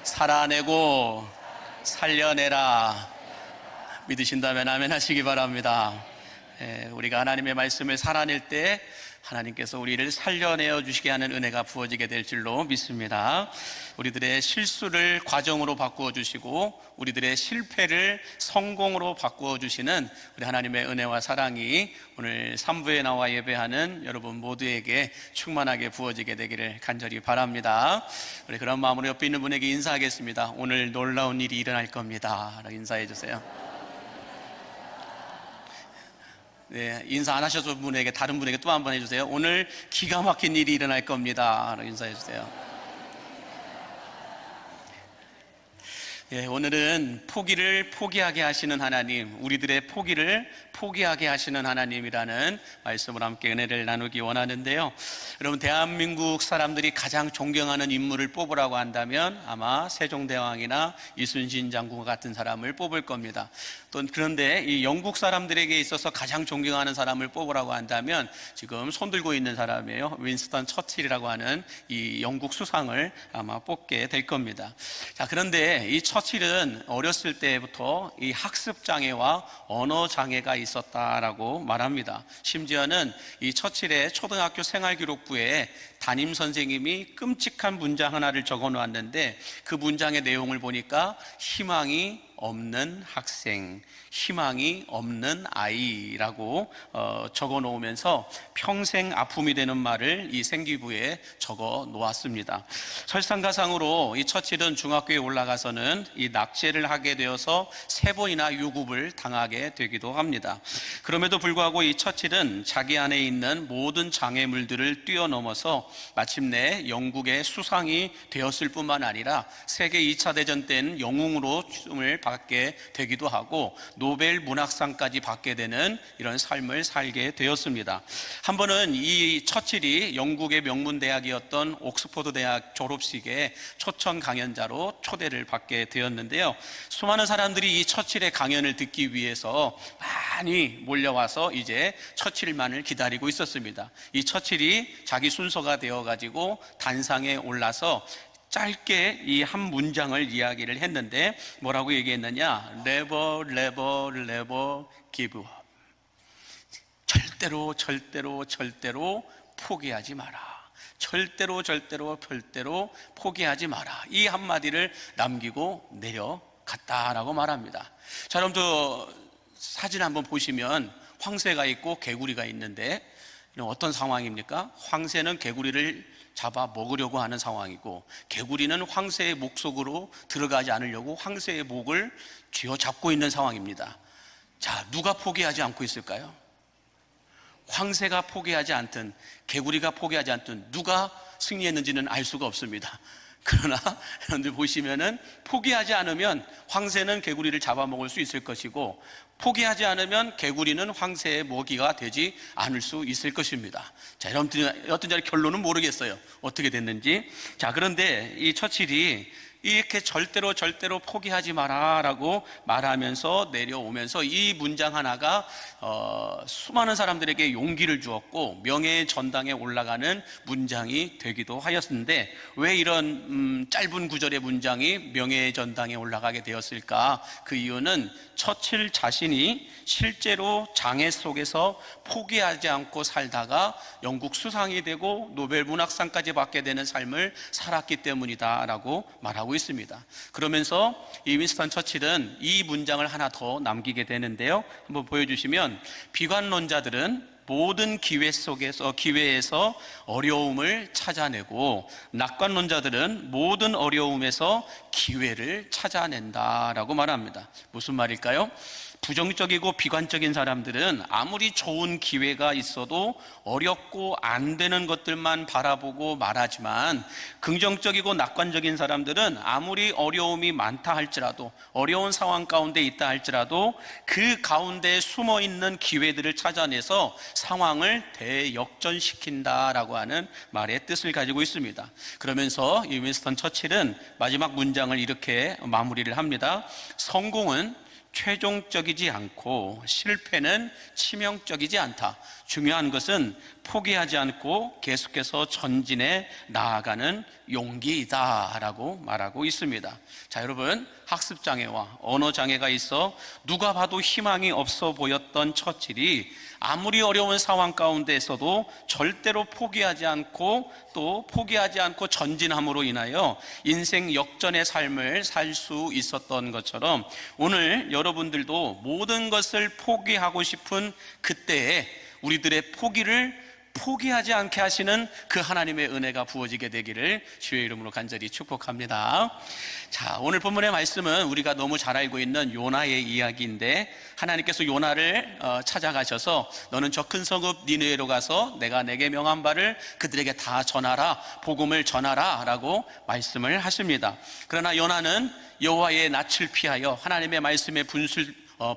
살아내고 살려내라. 믿으신다면 아멘 하시기 바랍니다. 우리가 하나님의 말씀을 살아낼 때 하나님께서 우리를 살려내어 주시게 하는 은혜가 부어지게 될 줄로 믿습니다. 우리들의 실수를 과정으로 바꾸어 주시고 우리들의 실패를 성공으로 바꾸어 주시는 우리 하나님의 은혜와 사랑이 오늘 3부에 나와 예배하는 여러분 모두에게 충만하게 부어지게 되기를 간절히 바랍니다. 우리 그런 마음으로 옆에 있는 분에게 인사하겠습니다. 오늘 놀라운 일이 일어날 겁니다. 라고 인사해 주세요. 네, 인사 안 하셨던 분에게, 다른 분에게 또 한 번 해주세요. 오늘 기가 막힌 일이 일어날 겁니다. 라고 인사해 주세요. 예, 오늘은 포기를 포기하게 하시는 하나님, 우리들의 포기를 포기하게 하시는 하나님이라는 말씀을 함께 은혜를 나누기 원하는데요. 여러분, 대한민국 사람들이 가장 존경하는 인물을 뽑으라고 한다면 아마 세종대왕이나 이순신 장군 같은 사람을 뽑을 겁니다. 또 그런데 이 영국 사람들에게 있어서 가장 존경하는 사람을 뽑으라고 한다면 지금 손들고 있는 사람이에요. 윈스턴 처칠이라고 하는 이 영국 수상을 아마 뽑게 될 겁니다. 자, 그런데 이 처칠은 어렸을 때부터 이 학습 장애와 언어 장애가 있었다라고 말합니다. 심지어는 이 처칠의 초등학교 생활기록부에 담임 선생님이 끔찍한 문장 하나를 적어 놓았는데 그 문장의 내용을 보니까 희망이 없는 학생, 희망이 없는 아이라고 적어 놓으면서 평생 아픔이 되는 말을 이 생기부에 적어 놓았습니다. 설상가상으로 이 처칠은 중학교에 올라가서는 이 낙제를 하게 되어서 3번이나 유급을 당하게 되기도 합니다. 그럼에도 불구하고 이 처칠은 자기 안에 있는 모든 장애물들을 뛰어넘어서 마침내 영국의 수상이 되었을 뿐만 아니라 세계 2차 대전 때는 영웅으로 춤을 받게 되기도 하고 노벨 문학상까지 받게 되는 이런 삶을 살게 되었습니다. 한 번은 이 처칠이 영국의 명문 대학이었던 옥스퍼드 대학 졸업식에 초청 강연자로 초대를 받게 되었는데요. 수많은 사람들이 이 처칠의 강연을 듣기 위해서 많이 몰려와서 이제 처칠만을 기다리고 있었습니다. 이 처칠이 자기 순서가 되어가지고 단상에 올라서 짧게 이 한 문장을 이야기를 했는데 뭐라고 얘기했느냐? Never, never, never give up. 절대로, 절대로, 절대로 포기하지 마라. 절대로, 절대로, 절대로 포기하지 마라. 이 한마디를 남기고 내려갔다라고 말합니다. 자, 여러분, 사진 한번 보시면 황새가 있고 개구리가 있는데 어떤 상황입니까? 황새는 개구리를 잡아 먹으려고 하는 상황이고 개구리는 황새의 목 속으로 들어가지 않으려고 황새의 목을 쥐어잡고 있는 상황입니다. 자, 누가 포기하지 않고 있을까요? 황새가 포기하지 않든 개구리가 포기하지 않든 누가 승리했는지는 알 수가 없습니다. 그러나 여러분들 보시면은 포기하지 않으면 황새는 개구리를 잡아먹을 수 있을 것이고 포기하지 않으면 개구리는 황새의 먹이가 되지 않을 수 있을 것입니다. 자, 여러분들 어떤지 결론은 모르겠어요. 어떻게 됐는지. 자, 그런데 이 처칠이 이렇게 절대로 포기하지 마라 라고 말하면서 내려오면서 이 문장 하나가 수많은 사람들에게 용기를 주었고 명예의 전당에 올라가는 문장이 되기도 하였는데 왜 이런 짧은 구절의 문장이 명예의 전당에 올라가게 되었을까? 그 이유는 처칠 자신이 실제로 장애 속에서 포기하지 않고 살다가 영국 수상이 되고 노벨 문학상까지 받게 되는 삶을 살았기 때문이다라고 말하고 있습니다. 그러면서 이 윈스턴 처칠은 이 문장을 하나 더 남기게 되는데요. 한번 보여주시면 비관론자들은 모든 기회에서 어려움을 찾아내고 낙관론자들은 모든 어려움에서 기회를 찾아낸다라고 말합니다. 무슨 말일까요? 부정적이고 비관적인 사람들은 아무리 좋은 기회가 있어도 어렵고 안 되는 것들만 바라보고 말하지만 긍정적이고 낙관적인 사람들은 아무리 어려움이 많다 할지라도 어려운 상황 가운데 있다 할지라도 그 가운데 숨어있는 기회들을 찾아내서 상황을 대역전시킨다라고 하는 말의 뜻을 가지고 있습니다. 그러면서 이 윈스턴 처칠은 마지막 문장을 이렇게 마무리를 합니다. 성공은 최종적이지 않고 실패는 치명적이지 않다. 중요한 것은 포기하지 않고 계속해서 전진해 나아가는 용기이다라고 말하고 있습니다. 자, 여러분, 학습장애와 언어장애가 있어 누가 봐도 희망이 없어 보였던 처칠이 아무리 어려운 상황 가운데에서도 절대로 포기하지 않고 또 포기하지 않고 전진함으로 인하여 인생 역전의 삶을 살 수 있었던 것처럼 오늘 여러분들도 모든 것을 포기하고 싶은 그때에 우리들의 포기를 포기하지 않게 하시는 그 하나님의 은혜가 부어지게 되기를 주의 이름으로 간절히 축복합니다. 자, 오늘 본문의 말씀은 우리가 너무 잘 알고 있는 요나의 이야기인데, 하나님께서 요나를 찾아가셔서 너는 저 큰 성읍 니느웨로 가서 내가 내게 명한 바를 그들에게 다 전하라, 복음을 전하라 라고 말씀을 하십니다. 그러나 요나는 여호와의 낯을 피하여 하나님의 말씀에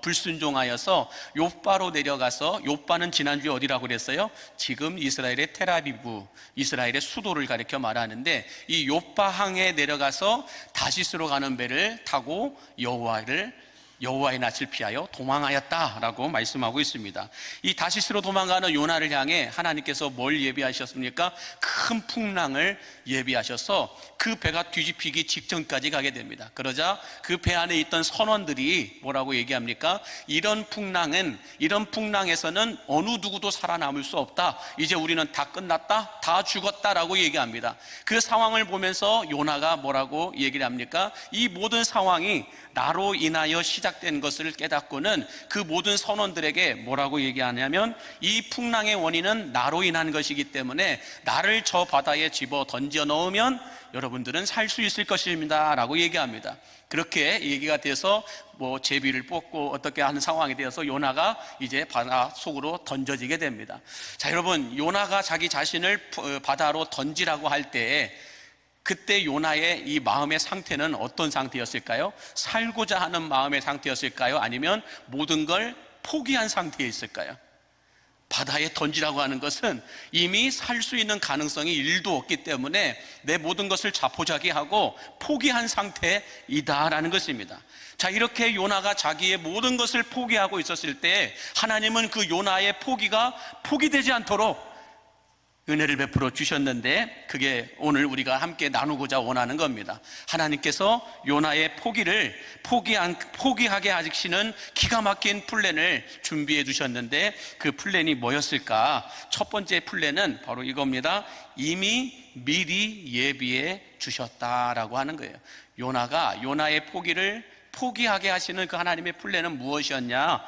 불순종하여서 욥바로 내려가서, 욥바는 지난주에 어디라고 그랬어요? 지금 이스라엘의 텔아비브, 이스라엘의 수도를 가리켜 말하는데, 이 욥바항에 내려가서 다시스로 가는 배를 타고 여호와의 낯을 피하여 도망하였다라고 말씀하고 있습니다. 이 다시스로 도망가는 요나를 향해 하나님께서 뭘 예비하셨습니까? 큰 풍랑을 예비하셔서 그 배가 뒤집히기 직전까지 가게 됩니다. 그러자 그 배 안에 있던 선원들이 뭐라고 얘기합니까? 이런 풍랑에서는 어느 누구도 살아남을 수 없다, 이제 우리는 다 끝났다, 다 죽었다라고 얘기합니다. 그 상황을 보면서 요나가 뭐라고 얘기를 합니까? 이 모든 상황이 나로 인하여 시작된 것을 깨닫고는 그 모든 선원들에게 뭐라고 얘기하냐면, 이 풍랑의 원인은 나로 인한 것이기 때문에 나를 저 바다에 집어 던져 넣으면 여러분들은 살 수 있을 것입니다 라고 얘기합니다. 그렇게 얘기가 돼서 제비를 뽑고 어떻게 하는 상황이 되어서 요나가 이제 바다 속으로 던져지게 됩니다. 자, 여러분, 요나가 자기 자신을 바다로 던지라고 할 때 그때 요나의 이 마음의 상태는 어떤 상태였을까요? 살고자 하는 마음의 상태였을까요? 아니면 모든 걸 포기한 상태에 있을까요? 바다에 던지라고 하는 것은 이미 살 수 있는 가능성이 1도 없기 때문에 내 모든 것을 자포자기하고 포기한 상태이다라는 것입니다. 자, 이렇게 요나가 자기의 모든 것을 포기하고 있었을 때 하나님은 그 요나의 포기가 포기되지 않도록 은혜를 베풀어 주셨는데, 그게 오늘 우리가 함께 나누고자 원하는 겁니다. 하나님께서 요나의 포기를 포기하게 하시는 기가 막힌 플랜을 준비해 주셨는데, 그 플랜이 뭐였을까? 첫 번째 플랜은 바로 이겁니다. 이미 미리 예비해 주셨다라고 하는 거예요. 요나가 요나의 포기를 포기하게 하시는 그 하나님의 플랜은 무엇이었냐?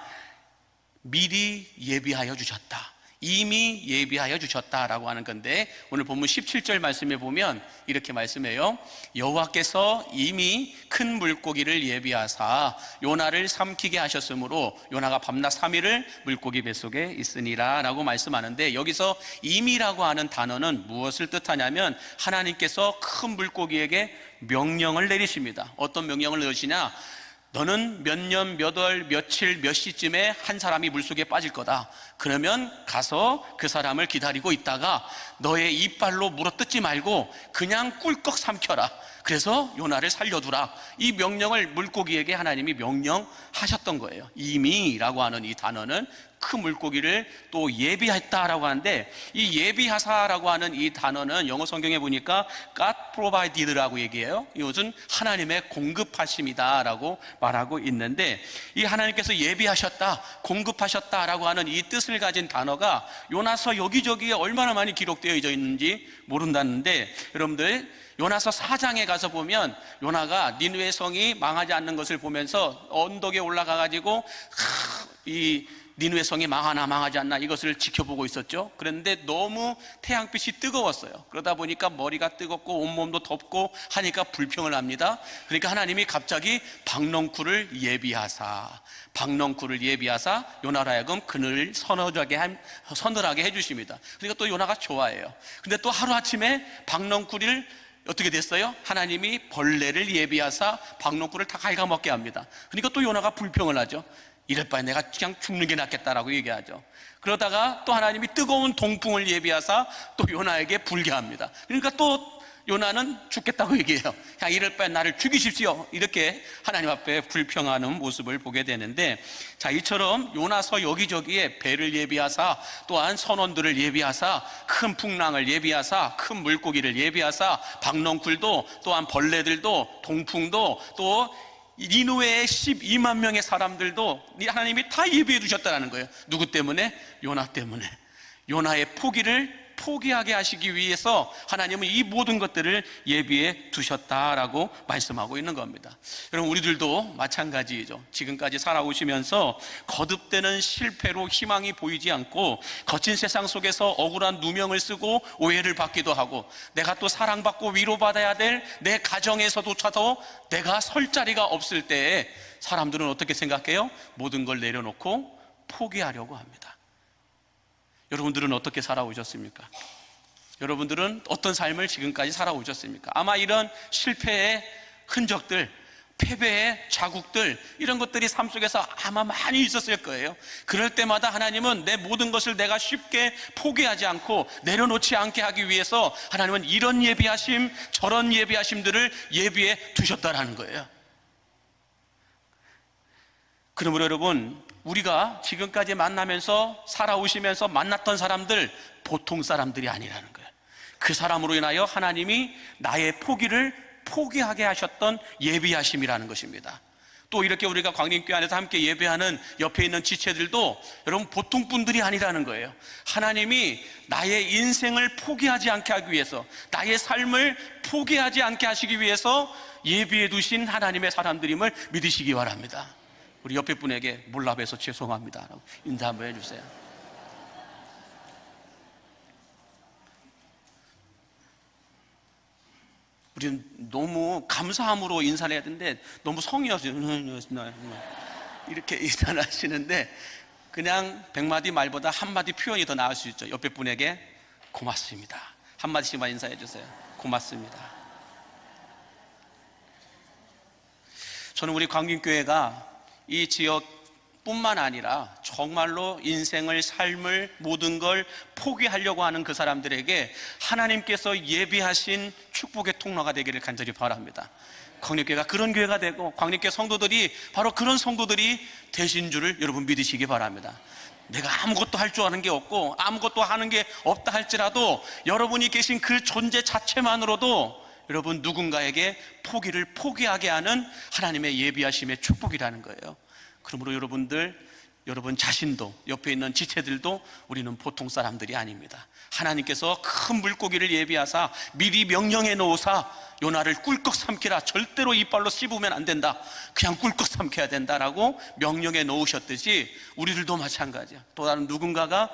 미리 예비하여 주셨다, 이미 예비하여 주셨다라고 하는 건데, 오늘 본문 17절 말씀에 보면 이렇게 말씀해요. 여호와께서 이미 큰 물고기를 예비하사 요나를 삼키게 하셨으므로 요나가 밤낮 3일을 물고기 뱃속에 있으니라 라고 말씀하는데, 여기서 이미라고 하는 단어는 무엇을 뜻하냐면 하나님께서 큰 물고기에게 명령을 내리십니다. 어떤 명령을 내리시냐? 너는 몇 년, 몇 월, 며칠, 몇 시쯤에 한 사람이 물속에 빠질 거다. 그러면 가서 그 사람을 기다리고 있다가 너의 이빨로 물어뜯지 말고 그냥 꿀꺽 삼켜라. 그래서 요나를 살려두라. 이 명령을 물고기에게 하나님이 명령하셨던 거예요. 이미라고 하는 이 단어는 큰 물고기를 또 예비했다라고 하는데, 이 예비하사라고 하는 이 단어는 영어 성경에 보니까 God provided라고 얘기해요. 이것은 하나님의 공급하심이다라고 말하고 있는데, 이 하나님께서 예비하셨다, 공급하셨다라고 하는 이 뜻을 가진 단어가 요나서 여기저기에 얼마나 많이 기록되어 있는지 모른다는데, 여러분들 요나서 4장에 가서 보면 요나가 니느웨 성이 망하지 않는 것을 보면서 언덕에 올라가 가지고 이 니느웨 성이 망하나 망하지 않나 이것을 지켜보고 있었죠. 그런데 너무 태양빛이 뜨거웠어요. 그러다 보니까 머리가 뜨겁고 온몸도 덥고 하니까 불평을 합니다. 그러니까 하나님이 갑자기 박넝쿨을 예비하사 요나로 하여금 그늘 서늘하게 해주십니다. 그러니까 또 요나가 좋아해요. 근데 또 하루아침에 박넝쿨을 어떻게 됐어요? 하나님이 벌레를 예비하사 박넝쿨을 다 갉아먹게 합니다. 그러니까 또 요나가 불평을 하죠. 이럴 바에 내가 그냥 죽는 게 낫겠다라고 얘기하죠. 그러다가 또 하나님이 뜨거운 동풍을 예비하사 또 요나에게 불게 합니다. 그러니까 또 요나는 죽겠다고 얘기해요. 그냥 이럴 바에 나를 죽이십시오. 이렇게 하나님 앞에 불평하는 모습을 보게 되는데, 자, 이처럼 요나서 여기저기에 배를 예비하사, 또한 선원들을 예비하사, 큰 풍랑을 예비하사, 큰 물고기를 예비하사, 박넝쿨도, 또한 벌레들도, 동풍도, 또 니누웨의 12만 명의 사람들도 하나님이 다 예비해 두셨다는 거예요. 누구 때문에? 요나 때문에. 요나의 포기하게 하시기 위해서 하나님은 이 모든 것들을 예비해 두셨다라고 말씀하고 있는 겁니다. 여러분, 우리들도 마찬가지죠. 지금까지 살아오시면서 거듭되는 실패로 희망이 보이지 않고 거친 세상 속에서 억울한 누명을 쓰고 오해를 받기도 하고, 내가 또 사랑받고 위로받아야 될 내 가정에서조차도 내가 설 자리가 없을 때에 사람들은 어떻게 생각해요? 모든 걸 내려놓고 포기하려고 합니다. 여러분들은 어떻게 살아오셨습니까? 여러분들은 어떤 삶을 지금까지 살아오셨습니까? 아마 이런 실패의 흔적들, 패배의 자국들, 이런 것들이 삶 속에서 아마 많이 있었을 거예요. 그럴 때마다 하나님은 내 모든 것을 내가 쉽게 포기하지 않고 내려놓지 않게 하기 위해서 하나님은 이런 예비하심, 저런 예비하심들을 예비해 두셨다라는 거예요. 그러므로 여러분, 우리가 지금까지 만나면서 살아오시면서 만났던 사람들 보통 사람들이 아니라는 거예요. 그 사람으로 인하여 하나님이 나의 포기를 포기하게 하셨던 예비하심이라는 것입니다. 또 이렇게 우리가 광림교회 안에서 함께 예배하는 옆에 있는 지체들도 여러분 보통 분들이 아니라는 거예요. 하나님이 나의 인생을 포기하지 않게 하기 위해서, 나의 삶을 포기하지 않게 하시기 위해서 예비해 두신 하나님의 사람들임을 믿으시기 바랍니다. 우리 옆에 분에게 몰라봬서 죄송합니다 라고 인사 한번 해주세요. 우리는 너무 감사함으로 인사를 해야 되는데 너무 성의 없이 이렇게 인사를 하시는데, 그냥 100마디 말보다 한마디 표현이 더 나을 수 있죠. 옆에 분에게 고맙습니다 한마디씩만 인사해 주세요. 고맙습니다. 저는 우리 광림교회가 이 지역뿐만 아니라 정말로 인생을, 삶을, 모든 걸 포기하려고 하는 그 사람들에게 하나님께서 예비하신 축복의 통로가 되기를 간절히 바랍니다. 광림교회가 그런 교회가 되고 광림교회 성도들이 바로 그런 성도들이 되신 줄을 여러분 믿으시기 바랍니다. 내가 아무것도 할 줄 아는 게 없고 아무것도 하는 게 없다 할지라도 여러분이 계신 그 존재 자체만으로도 여러분 누군가에게 포기를 포기하게 하는 하나님의 예비하심의 축복이라는 거예요. 그러므로 여러분 자신도, 옆에 있는 지체들도 우리는 보통 사람들이 아닙니다. 하나님께서 큰 물고기를 예비하사 미리 명령해 놓으사 요나를 꿀꺽 삼키라, 절대로 이빨로 씹으면 안 된다, 그냥 꿀꺽 삼켜야 된다라고 명령해 놓으셨듯이 우리들도 마찬가지야. 또 다른 누군가가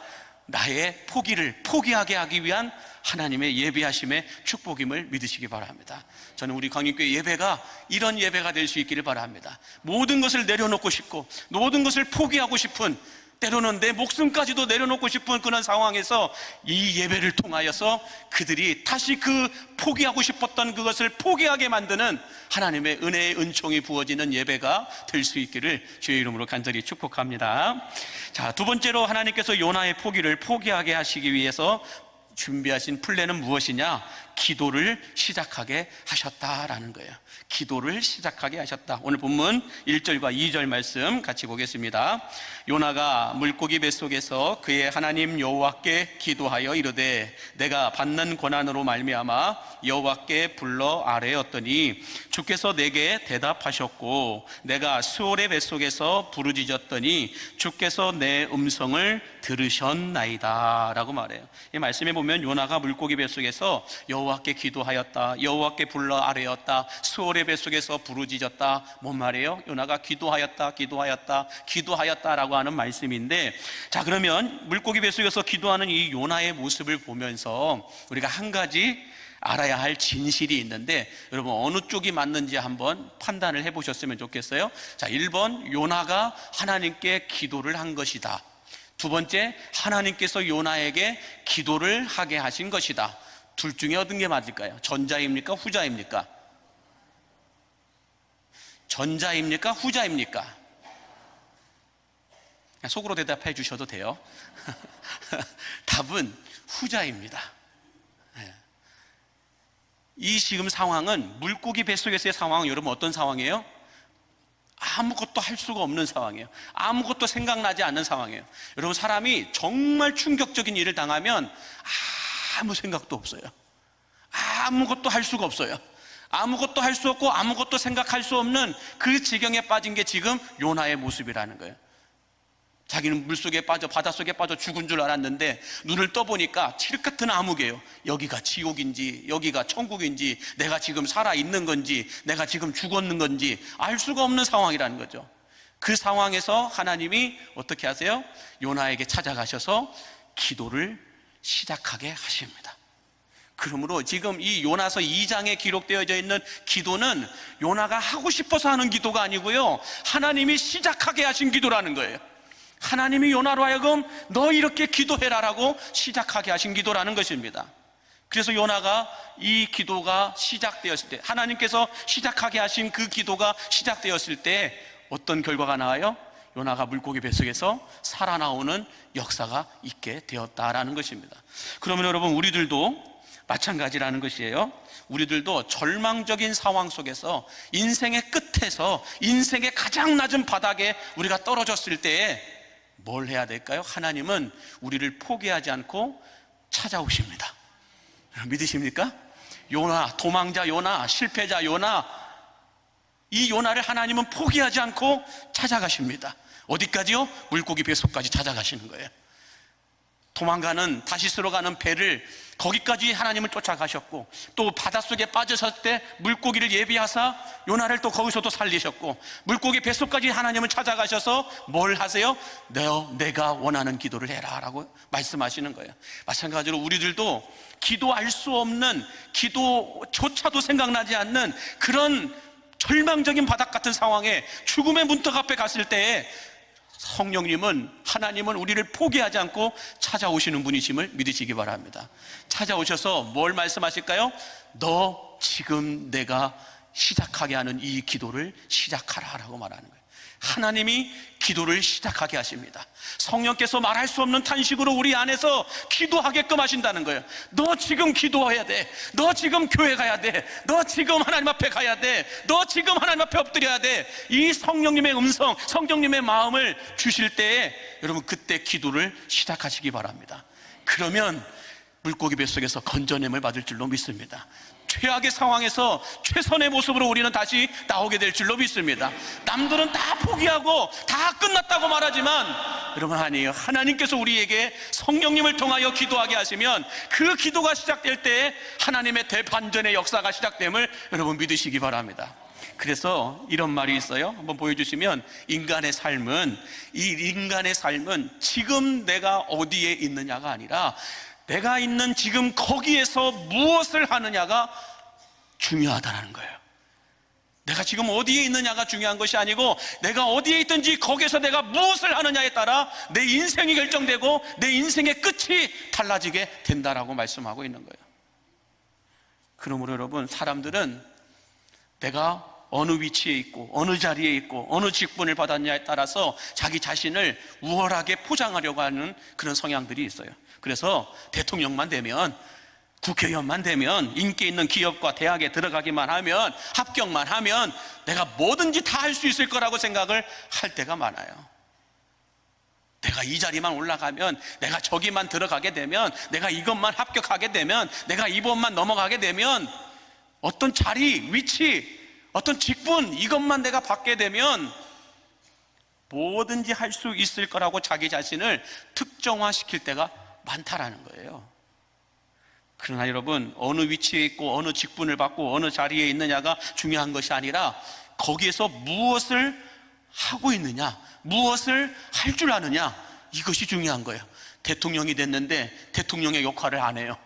나의 포기를 포기하게 하기 위한 하나님의 예배하심의 축복임을 믿으시기 바랍니다. 저는 우리 광림교회 예배가 이런 예배가 될 수 있기를 바랍니다. 모든 것을 내려놓고 싶고 모든 것을 포기하고 싶은, 때로는 내 목숨까지도 내려놓고 싶은 그런 상황에서 이 예배를 통하여서 그들이 다시 그 포기하고 싶었던 그것을 포기하게 만드는 하나님의 은혜의 은총이 부어지는 예배가 될 수 있기를 주의 이름으로 간절히 축복합니다. 자, 두 번째로 하나님께서 요나의 포기를 포기하게 하시기 위해서 준비하신 플랜은 무엇이냐? 기도를 시작하게 하셨다라는 거예요. 기도를 시작하게 하셨다. 오늘 본문 1절과 2절 말씀 같이 보겠습니다. 요나가 물고기 뱃속에서 그의 하나님 여호와께 기도하여 이르되 내가 받는 고난으로 말미암아 여호와께 불러 아뢰었더니 주께서 내게 대답하셨고 내가 스올의 뱃속에서 부르짖었더니 주께서 내 음성을 들으셨나이다 라고 말해요. 이 말씀에 보면 요나가 물고기 뱃속에서 여호와께 기도하였다, 여호와께 불러 아뢰었다, 스올의 뱃속에서 부르짖었다. 뭔 말이에요? 요나가 기도하였다라고 하는 말씀인데, 자, 그러면 물고기 뱃속에서 기도하는 이 요나의 모습을 보면서 우리가 한 가지 알아야 할 진실이 있는데, 여러분 어느 쪽이 맞는지 한번 판단을 해보셨으면 좋겠어요. 자, 1번 요나가 하나님께 기도를 한 것이다. 두 번째, 하나님께서 요나에게 기도를 하게 하신 것이다. 둘 중에 어떤 게 맞을까요? 전자입니까? 후자입니까? 전자입니까? 후자입니까? 속으로 대답해 주셔도 돼요. 답은 후자입니다. 이 지금 상황은, 물고기 뱃속에서의 상황은 여러분 어떤 상황이에요? 아무것도 할 수가 없는 상황이에요. 아무것도 생각나지 않는 상황이에요. 여러분, 사람이 정말 충격적인 일을 당하면 아무 생각도 없어요. 아무것도 할 수가 없어요. 아무것도 할 수 없고 아무것도 생각할 수 없는 그 지경에 빠진 게 지금 요나의 모습이라는 거예요. 자기는 물속에 빠져, 바닷속에 빠져 죽은 줄 알았는데 눈을 떠보니까 칠흑 같은 암흑이에요. 여기가 지옥인지 여기가 천국인지, 내가 지금 살아있는 건지 내가 지금 죽었는 건지 알 수가 없는 상황이라는 거죠. 그 상황에서 하나님이 어떻게 하세요? 요나에게 찾아가셔서 기도를 시작하게 하십니다. 그러므로 지금 이 요나서 2장에 기록되어져 있는 기도는 요나가 하고 싶어서 하는 기도가 아니고요, 하나님이 시작하게 하신 기도라는 거예요. 하나님이 요나로 하여금 너 이렇게 기도해라라고 시작하게 하신 기도라는 것입니다. 그래서 요나가 이 기도가 시작되었을 때, 하나님께서 시작하게 하신 그 기도가 시작되었을 때 어떤 결과가 나와요? 요나가 물고기 뱃속에서 살아나오는 역사가 있게 되었다라는 것입니다. 그러면 여러분, 우리들도 마찬가지라는 것이에요. 우리들도 절망적인 상황 속에서, 인생의 끝에서, 인생의 가장 낮은 바닥에 우리가 떨어졌을 때에 뭘 해야 될까요? 하나님은 우리를 포기하지 않고 찾아오십니다. 믿으십니까? 요나, 도망자 요나, 실패자 요나, 이 요나를 하나님은 포기하지 않고 찾아가십니다. 어디까지요? 물고기 뱃속까지 찾아가시는 거예요. 도망가는, 다시스로 가는 배를 거기까지 하나님은 쫓아가셨고, 또 바닷속에 빠졌을 때 물고기를 예비하사 요나를 또 거기서도 살리셨고, 물고기 뱃속까지 하나님은 찾아가셔서 뭘 하세요? 내가 원하는 기도를 해라 라고 말씀하시는 거예요. 마찬가지로 우리들도 기도할 수 없는, 기도조차도 생각나지 않는 그런 절망적인 바닥 같은 상황에, 죽음의 문턱 앞에 갔을 때에 성령님은, 하나님은 우리를 포기하지 않고 찾아오시는 분이심을 믿으시기 바랍니다. 찾아오셔서 뭘 말씀하실까요? 너 지금 내가 시작하게 하는 이 기도를 시작하라 라고 말하는 거예요. 하나님이 기도를 시작하게 하십니다. 성령께서 말할 수 없는 탄식으로 우리 안에서 기도하게끔 하신다는 거예요. 너 지금 기도해야 돼. 너 지금 교회 가야 돼. 너 지금 하나님 앞에 가야 돼. 너 지금 하나님 앞에 엎드려야 돼. 이 성령님의 음성, 성령님의 마음을 주실 때에 여러분, 그때 기도를 시작하시기 바랍니다. 그러면 물고기 뱃속에서 건져냄을 받을 줄로 믿습니다. 최악의 상황에서 최선의 모습으로 우리는 다시 나오게 될 줄로 믿습니다. 남들은 다 포기하고 다 끝났다고 말하지만 여러분, 아니에요. 하나님께서 우리에게 성령님을 통하여 기도하게 하시면 그 기도가 시작될 때 하나님의 대반전의 역사가 시작됨을 여러분 믿으시기 바랍니다. 그래서 이런 말이 있어요. 한번 보여주시면, 인간의 삶은 지금 내가 어디에 있느냐가 아니라 내가 있는 지금 거기에서 무엇을 하느냐가 중요하다는 거예요. 내가 지금 어디에 있느냐가 중요한 것이 아니고, 내가 어디에 있든지 거기에서 내가 무엇을 하느냐에 따라 내 인생이 결정되고 내 인생의 끝이 달라지게 된다라고 말씀하고 있는 거예요. 그러므로 여러분, 사람들은 내가 어느 위치에 있고 어느 자리에 있고 어느 직분을 받았냐에 따라서 자기 자신을 우월하게 포장하려고 하는 그런 성향들이 있어요. 그래서 대통령만 되면, 국회의원만 되면, 인기 있는 기업과 대학에 들어가기만 하면, 합격만 하면 내가 뭐든지 다 할 수 있을 거라고 생각을 할 때가 많아요. 내가 이 자리만 올라가면, 내가 저기만 들어가게 되면, 내가 이것만 합격하게 되면, 내가 이번만 넘어가게 되면, 어떤 자리, 위치, 어떤 직분, 이것만 내가 받게 되면 뭐든지 할 수 있을 거라고 자기 자신을 특정화시킬 때가 많다라는 거예요. 그러나 여러분, 어느 위치에 있고 어느 직분을 받고 어느 자리에 있느냐가 중요한 것이 아니라 거기에서 무엇을 하고 있느냐, 무엇을 할 줄 아느냐, 이것이 중요한 거예요. 대통령이 됐는데 대통령의 역할을 안 해요.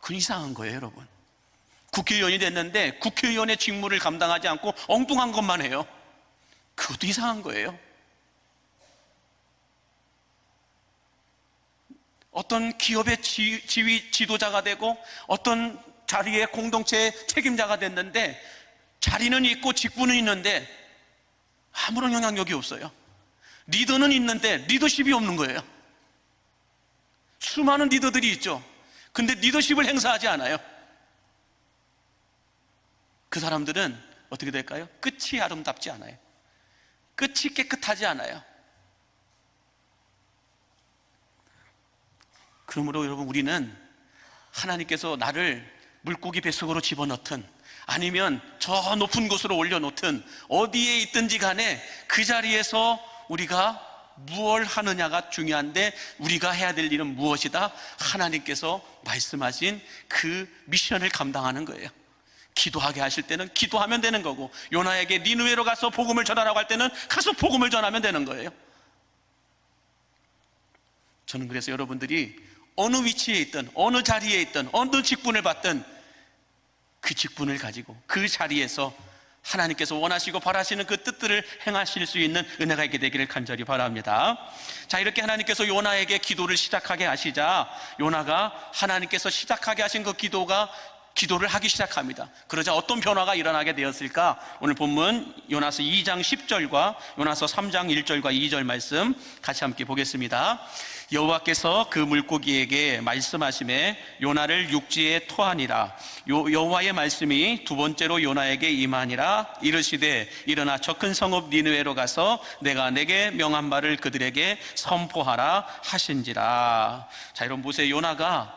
그건 이상한 거예요, 여러분. 국회의원이 됐는데 국회의원의 직무를 감당하지 않고 엉뚱한 것만 해요. 그것도 이상한 거예요. 어떤 기업의 지휘 지도자가 되고 어떤 자리의 공동체의 책임자가 됐는데, 자리는 있고 직분은 있는데 아무런 영향력이 없어요. 리더는 있는데 리더십이 없는 거예요. 수많은 리더들이 있죠. 근데 리더십을 행사하지 않아요. 그 사람들은 어떻게 될까요? 끝이 아름답지 않아요. 끝이 깨끗하지 않아요. 그러므로 여러분, 우리는 하나님께서 나를 물고기 뱃속으로 집어넣든 아니면 저 높은 곳으로 올려놓든 어디에 있든지 간에 그 자리에서 우리가 무엇을 하느냐가 중요한데, 우리가 해야 될 일은 무엇이다? 하나님께서 말씀하신 그 미션을 감당하는 거예요. 기도하게 하실 때는 기도하면 되는 거고, 요나에게 니느웨로 가서 복음을 전하라고 할 때는 가서 복음을 전하면 되는 거예요. 저는 그래서 여러분들이 어느 위치에 있든 어느 자리에 있든 어느 직분을 받든 그 직분을 가지고 그 자리에서 하나님께서 원하시고 바라시는 그 뜻들을 행하실 수 있는 은혜가 있게 되기를 간절히 바랍니다. 자, 이렇게 하나님께서 요나에게 기도를 시작하게 하시자 요나가 하나님께서 시작하게 하신 그 기도를 하기 시작합니다. 그러자 어떤 변화가 일어나게 되었을까? 오늘 본문 요나서 2장 10절과 요나서 3장 1절과 2절 말씀 같이 함께 보겠습니다. 여호와께서 그 물고기에게 말씀하시매 요나를 육지에 토하니라. 여호와의 말씀이 두 번째로 요나에게 임하니라. 이르시되 일어나 저 큰 성읍 니느웨로 가서 내가 내게 명한 바를 그들에게 선포하라 하신지라. 자, 여러분 보세요. 요나가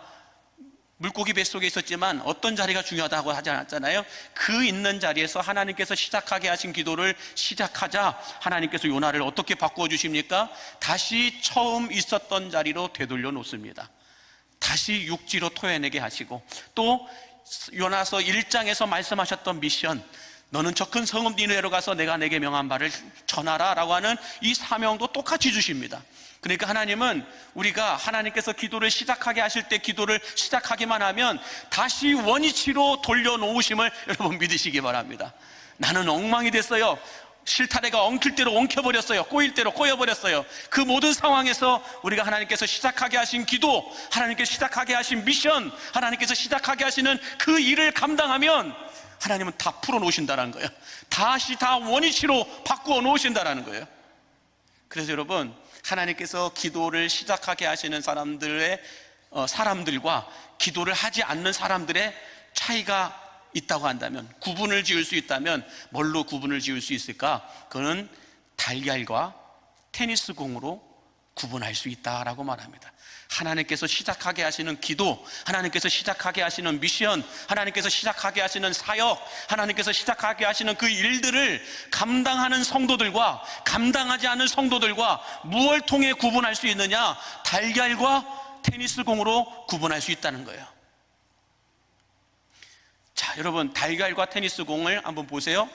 물고기 뱃속에 있었지만 어떤 자리가 중요하다고 하지 않았잖아요. 그 있는 자리에서 하나님께서 시작하게 하신 기도를 시작하자 하나님께서 요나를 어떻게 바꾸어 주십니까? 다시 처음 있었던 자리로 되돌려 놓습니다. 다시 육지로 토해내게 하시고, 또 요나서 1장에서 말씀하셨던 미션, 너는 저 큰 성읍 니느웨로 가서 내가 내게 명한 바를 전하라 라고 하는 이 사명도 똑같이 주십니다. 그러니까 하나님은 우리가 하나님께서 기도를 시작하게 하실 때 기도를 시작하기만 하면 다시 원위치로 돌려놓으심을 여러분 믿으시기 바랍니다. 나는 엉망이 됐어요. 실타래가 엉킬 대로 엉켜버렸어요. 꼬일 대로 꼬여버렸어요. 그 모든 상황에서 우리가 하나님께서 시작하게 하신 기도, 하나님께서 시작하게 하신 미션, 하나님께서 시작하게 하시는 그 일을 감당하면 하나님은 다 풀어놓으신다는 거예요. 다시 다 원위치로 바꾸어 놓으신다는 거예요. 그래서 여러분, 하나님께서 기도를 시작하게 하시는 사람들과 기도를 하지 않는 사람들의 차이가 있다고 한다면, 구분을 지을 수 있다면 뭘로 구분을 지을 수 있을까? 그거는 달걀과 테니스 공으로 구분할 수 있다라고 말합니다. 하나님께서 시작하게 하시는 기도, 하나님께서 시작하게 하시는 미션, 하나님께서 시작하게 하시는 사역, 하나님께서 시작하게 하시는 그 일들을 감당하는 성도들과 감당하지 않는 성도들과 무엇을 통해 구분할 수 있느냐? 달걀과 테니스 공으로 구분할 수 있다는 거예요. 자, 여러분, 달걀과 테니스 공을 한번 보세요.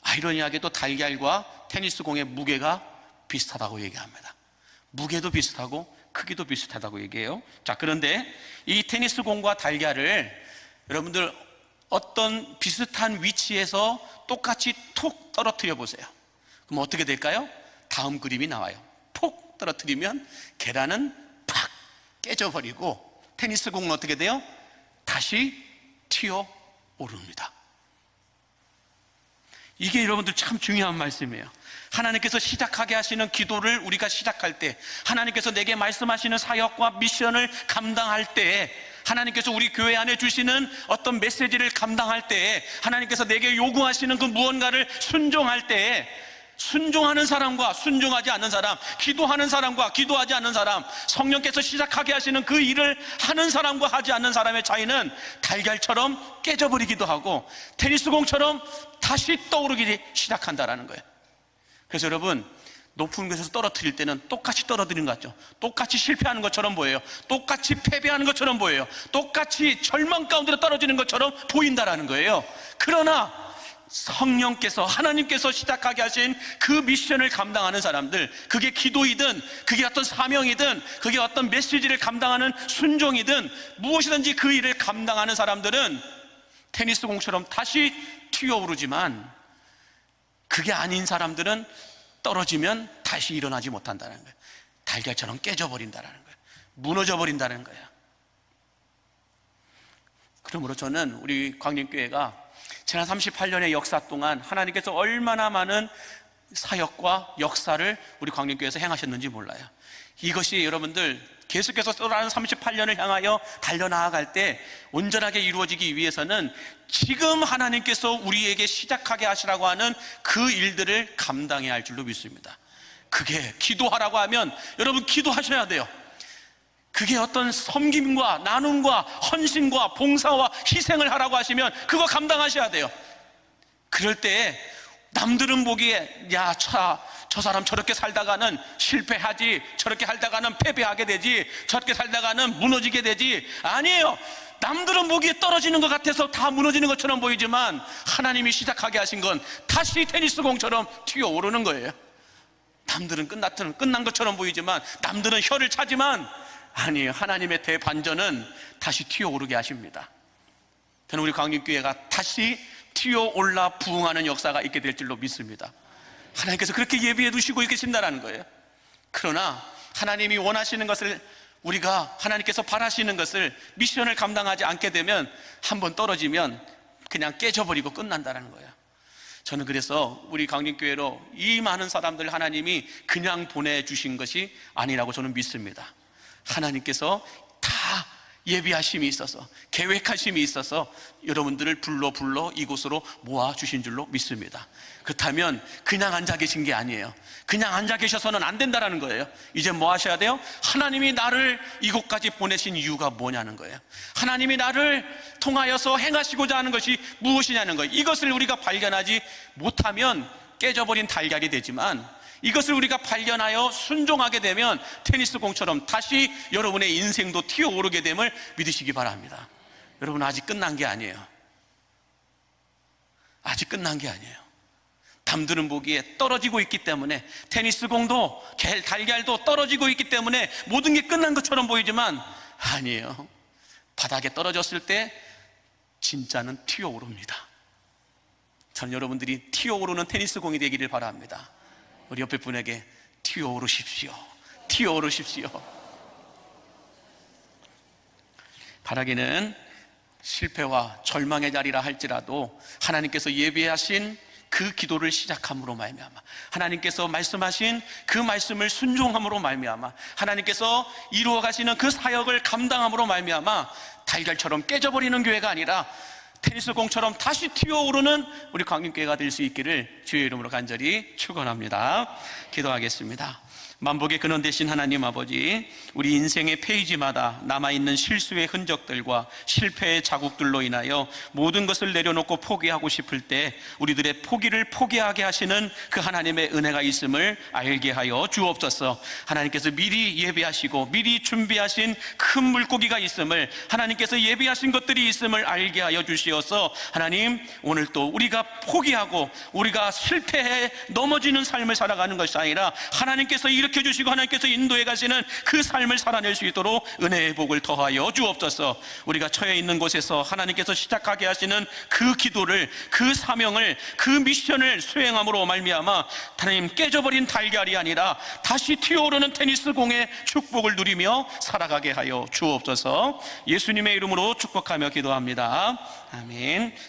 아이러니하게도 달걀과 테니스 공의 무게가 비슷하다고 얘기합니다. 무게도 비슷하고 크기도 비슷하다고 얘기해요. 자, 그런데 이 테니스 공과 달걀을 여러분들 어떤 비슷한 위치에서 똑같이 톡 떨어뜨려 보세요. 그럼 어떻게 될까요? 다음 그림이 나와요. 폭 떨어뜨리면 계란은 팍 깨져버리고 테니스 공은 어떻게 돼요? 다시 튀어 오릅니다. 이게 여러분들 참 중요한 말씀이에요. 하나님께서 시작하게 하시는 기도를 우리가 시작할 때, 하나님께서 내게 말씀하시는 사역과 미션을 감당할 때, 하나님께서 우리 교회 안에 주시는 어떤 메시지를 감당할 때, 하나님께서 내게 요구하시는 그 무언가를 순종할 때, 순종하는 사람과 순종하지 않는 사람, 기도하는 사람과 기도하지 않는 사람, 성령께서 시작하게 하시는 그 일을 하는 사람과 하지 않는 사람의 차이는 달걀처럼 깨져버리기도 하고 테니스공처럼 다시 떠오르기 시작한다라는 거예요. 그래서 여러분, 높은 곳에서 떨어뜨릴 때는 똑같이 떨어뜨리는 것 같죠? 똑같이 실패하는 것처럼 보여요. 똑같이 패배하는 것처럼 보여요. 똑같이 절망 가운데로 떨어지는 것처럼 보인다라는 거예요. 그러나 성령께서, 하나님께서 시작하게 하신 그 미션을 감당하는 사람들, 그게 기도이든 그게 어떤 사명이든 그게 어떤 메시지를 감당하는 순종이든 무엇이든지 그 일을 감당하는 사람들은 테니스 공처럼 다시 튀어오르지만, 그게 아닌 사람들은 떨어지면 다시 일어나지 못한다는 거예요. 달걀처럼 깨져버린다는 거예요. 무너져버린다는 거예요. 그러므로 저는 우리 광림교회가 지난 38년의 역사 동안 하나님께서 얼마나 많은 사역과 역사를 우리 광림교회에서 행하셨는지 몰라요. 이것이 여러분들 계속해서 또다른 38년을 향하여 달려나아갈 때 온전하게 이루어지기 위해서는 지금 하나님께서 우리에게 시작하게 하시라고 하는 그 일들을 감당해야 할 줄로 믿습니다. 그게 기도하라고 하면 여러분 기도하셔야 돼요. 그게 어떤 섬김과 나눔과 헌신과 봉사와 희생을 하라고 하시면 그거 감당하셔야 돼요. 그럴 때 남들은 보기에 야, 저 사람 저렇게 살다가는 실패하지, 저렇게 살다가는 패배하게 되지, 저렇게 살다가는 무너지게 되지. 아니에요. 남들은 보기에 떨어지는 것 같아서 다 무너지는 것처럼 보이지만 하나님이 시작하게 하신 건 다시 테니스 공처럼 튀어오르는 거예요. 남들은 끝난 것처럼 보이지만, 남들은 혀를 차지만, 아니에요. 하나님의 대반전은 다시 튀어오르게 하십니다. 저는 우리 광림교회가 다시 튀어올라 부흥하는 역사가 있게 될 줄로 믿습니다. 하나님께서 그렇게 예비해 두시고 계신다는 거예요. 그러나 하나님이 원하시는 것을, 우리가 하나님께서 바라시는 것을, 미션을 감당하지 않게 되면, 한번 떨어지면 그냥 깨져버리고 끝난다는 거예요. 저는 그래서 우리 강림교회로 이 많은 사람들 하나님이 그냥 보내주신 것이 아니라고 저는 믿습니다. 하나님께서 다 예비하심이 있어서, 계획하심이 있어서 여러분들을 불러 이곳으로 모아주신 줄로 믿습니다. 그렇다면 그냥 앉아 계신 게 아니에요. 그냥 앉아 계셔서는 안 된다는 거예요. 이제 뭐 하셔야 돼요? 하나님이 나를 이곳까지 보내신 이유가 뭐냐는 거예요. 하나님이 나를 통하여서 행하시고자 하는 것이 무엇이냐는 거예요. 이것을 우리가 발견하지 못하면 깨져버린 달걀이 되지만, 이것을 우리가 발견하여 순종하게 되면 테니스 공처럼 다시 여러분의 인생도 튀어오르게 됨을 믿으시기 바랍니다. 여러분, 아직 끝난 게 아니에요. 아직 끝난 게 아니에요. 남들은 보기에 떨어지고 있기 때문에, 테니스 공도 달걀도 떨어지고 있기 때문에 모든 게 끝난 것처럼 보이지만 아니에요. 바닥에 떨어졌을 때 진짜는 튀어오릅니다. 전 여러분들이 튀어오르는 테니스 공이 되기를 바랍니다. 우리 옆에 분에게 튀어오르십시오. 튀어오르십시오. 바라기는 실패와 절망의 자리라 할지라도 하나님께서 예비하신 그 기도를 시작함으로 말미암아, 하나님께서 말씀하신 그 말씀을 순종함으로 말미암아, 하나님께서 이루어 가시는 그 사역을 감당함으로 말미암아 달걀처럼 깨져버리는 교회가 아니라 테니스 공처럼 다시 튀어오르는 우리 광림교회가 될 수 있기를 주의 이름으로 간절히 축원합니다. 기도하겠습니다. 만복의 근원 되신 하나님 아버지, 우리 인생의 페이지마다 남아있는 실수의 흔적들과 실패의 자국들로 인하여 모든 것을 내려놓고 포기하고 싶을 때 우리들의 포기를 포기하게 하시는 그 하나님의 은혜가 있음을 알게 하여 주옵소서. 하나님께서 미리 예비하시고 미리 준비하신 큰 물고기가 있음을, 하나님께서 예비하신 것들이 있음을 알게 하여 주시어서, 하나님, 오늘 또 우리가 포기하고 우리가 실패해 넘어지는 삶을 살아가는 것이 아니라 하나님께서 일으켜 주시고 하나님께서 인도해 가시는 그 삶을 살아낼 수 있도록 은혜의 복을 더하여 주옵소서. 우리가 처해 있는 곳에서 하나님께서 시작하게 하시는 그 기도를, 그 사명을, 그 미션을 수행함으로 말미암아 하나님, 깨져버린 달걀이 아니라 다시 튀어오르는 테니스 공의 축복을 누리며 살아가게 하여 주옵소서. 예수님의 이름으로 축복하며 기도합니다. 아멘.